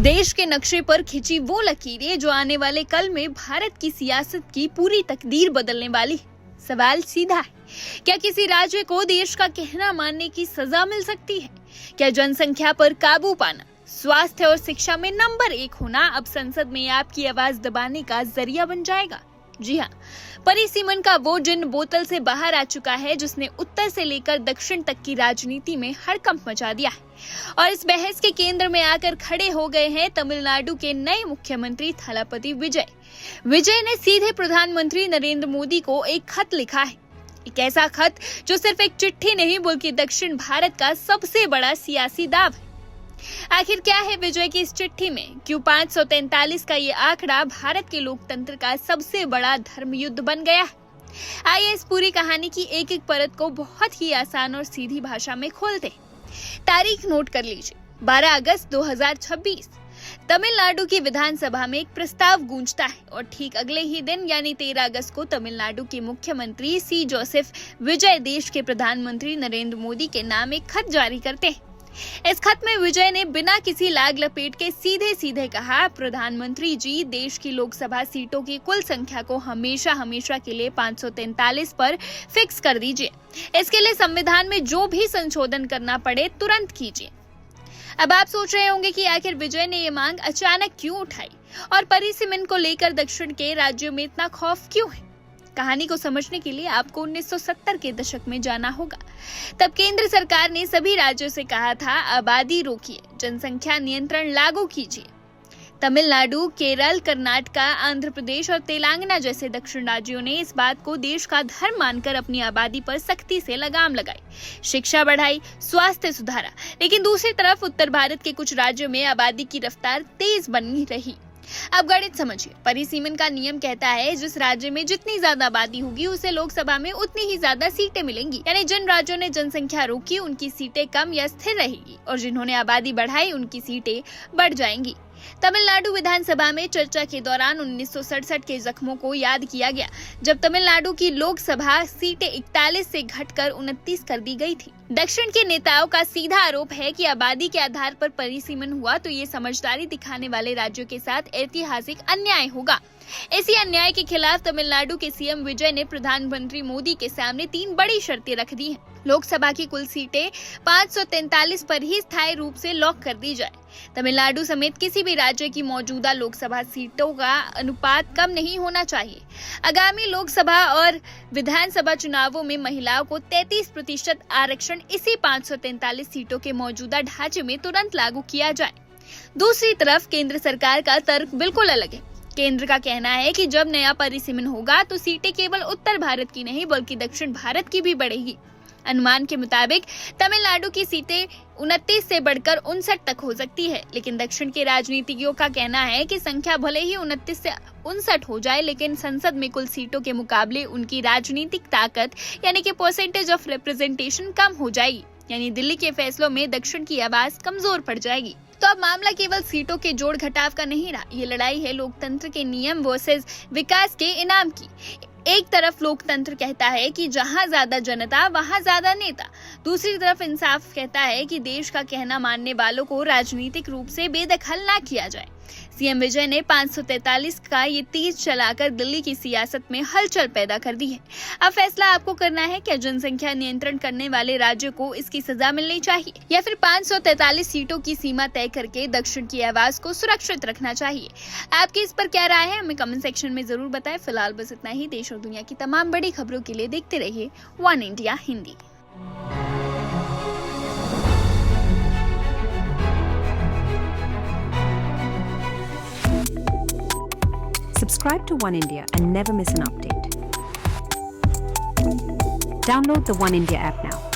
देश के नक्शे पर खिंची वो लकीरें जो आने वाले कल में भारत की सियासत की पूरी तकदीर बदलने वाली है। सवाल सीधा है, क्या किसी राज्य को देश का कहना मानने की सजा मिल सकती है? क्या जनसंख्या पर काबू पाना, स्वास्थ्य और शिक्षा में नंबर 1 होना अब संसद में आपकी आवाज दबाने का जरिया बन जाएगा? जी हाँ, परिसीमन का वो जिन बोतल से बाहर आ चुका है जिसने उत्तर से लेकर दक्षिण तक की राजनीति में हड़कंप मचा दिया है। और इस बहस के केंद्र में आकर खड़े हो गए हैं तमिलनाडु के नए मुख्यमंत्री थलापति विजय। विजय ने सीधे प्रधानमंत्री नरेंद्र मोदी को एक खत लिखा है। एक ऐसा खत जो सिर्फ एक चिट्ठी नहीं बल्कि दक्षिण भारत का सबसे बड़ा सियासी दाव है। आखिर क्या है विजय की इस चिट्ठी में? क्यों 543 का ये आंकड़ा भारत के लोकतंत्र का सबसे बड़ा धर्म युद्ध बन गया है? आइए इस पूरी कहानी की एक एक परत को बहुत ही आसान और सीधी भाषा में खोलते हैं। तारीख नोट कर लीजिए, 12 अगस्त 2026। तमिलनाडु की विधानसभा में एक प्रस्ताव गूंजता है और ठीक अगले ही दिन यानी 13 अगस्त को तमिलनाडु के मुख्यमंत्री सी जोसेफ विजय देश के प्रधानमंत्री नरेंद्र मोदी के नाम एक खत जारी करते हैं। इस खत में विजय ने बिना किसी लाग लपेट के सीधे सीधे कहा, प्रधानमंत्री जी, देश की लोकसभा सीटों की कुल संख्या को हमेशा के लिए 543 पर फिक्स कर दीजिए। इसके लिए संविधान में जो भी संशोधन करना पड़े तुरंत कीजिए। अब आप सोच रहे होंगे कि आखिर विजय ने ये मांग अचानक क्यों उठाई और परिसीमन को लेकर दक्षिण के राज्यों में इतना खौफ क्यों है? कहानी को समझने के लिए आपको 1970 के दशक में जाना होगा। तब केंद्र सरकार ने सभी राज्यों से कहा था, आबादी रोकिए, जनसंख्या नियंत्रण लागू कीजिए। तमिलनाडु, केरल, कर्नाटका, आंध्र प्रदेश और तेलंगाना जैसे दक्षिण राज्यों ने इस बात को देश का धर्म मानकर अपनी आबादी पर सख्ती से लगाम लगाई, शिक्षा बढ़ाई, स्वास्थ्य सुधारा। लेकिन दूसरी तरफ उत्तर भारत के कुछ राज्यों में आबादी की रफ्तार तेज बनी रही। अब गणित समझिए, परिसीमन का नियम कहता है जिस राज्य में जितनी ज्यादा आबादी होगी उसे लोकसभा में उतनी ही ज्यादा सीटें मिलेंगी। यानी जिन राज्यों ने जनसंख्या रोकी उनकी सीटें कम या स्थिर रहेगी और जिन्होंने आबादी बढ़ाई उनकी सीटें बढ़ जाएंगी। तमिलनाडु विधानसभा में चर्चा के दौरान 1967 के जख्मों को याद किया गया, जब तमिलनाडु की लोकसभा सीटें 41 से घटकर 29 कर दी गई थी। दक्षिण के नेताओं का सीधा आरोप है कि आबादी के आधार पर परिसीमन हुआ तो ये समझदारी दिखाने वाले राज्यों के साथ ऐतिहासिक अन्याय होगा। इसी अन्याय के खिलाफ तमिलनाडु के सीएम विजय ने प्रधानमंत्री मोदी के सामने 3 बड़ी शर्तें रख दी हैं। लोकसभा की कुल सीटें 543 पर ही स्थायी रूप से लॉक कर दी जाए। तमिलनाडु समेत किसी भी राज्य की मौजूदा लोकसभा सीटों का अनुपात कम नहीं होना चाहिए। आगामी लोकसभा और विधानसभा चुनावों में महिलाओं को 33% आरक्षण इसी 543 सीटों के मौजूदा ढांचे में तुरंत लागू किया जाए। दूसरी तरफ केंद्र सरकार का तर्क बिल्कुल अलग है। केंद्र का कहना है कि जब नया परिसीमन होगा तो सीटें केवल उत्तर भारत की नहीं बल्कि दक्षिण भारत की भी बढ़ेगी। अनुमान के मुताबिक तमिलनाडु की सीटें 29 से बढ़कर 59 तक हो सकती है, लेकिन दक्षिण के राजनीतिज्ञों का कहना है कि संख्या भले ही 29 से 59 हो जाए, लेकिन संसद में कुल सीटों के मुकाबले उनकी राजनीतिक ताकत यानी कि परसेंटेज ऑफ रिप्रेजेंटेशन कम हो जाएगी। यानी दिल्ली के फैसलों में दक्षिण की आवाज कमजोर पड़ जाएगी। तो अब मामला केवल सीटों के जोड़ घटाव का नहीं रहा, ये लड़ाई है लोकतंत्र के नियम वर्सेस विकास के इनाम की। एक तरफ लोकतंत्र कहता है कि जहां ज्यादा जनता वहां ज्यादा नेता, दूसरी तरफ इंसाफ कहता है कि देश का कहना मानने वालों को राजनीतिक रूप से बेदखल ना किया जाए। सीएम विजय ने 543 का ये तीर चलाकर दिल्ली की सियासत में हलचल पैदा कर दी है। अब फैसला आपको करना है, क्या जनसंख्या नियंत्रण करने वाले राज्यों को इसकी सजा मिलनी चाहिए या फिर 543 सीटों की सीमा तय करके दक्षिण की आवाज को सुरक्षित रखना चाहिए? आपकी इस पर क्या राय है, हमें कमेंट सेक्शन में जरूर बताएं। फिलहाल बस इतना ही। देश और दुनिया की तमाम बड़ी खबरों के लिए देखते रहिए one India Hindi. Subscribe to One India and never miss an update. Download the One India app now.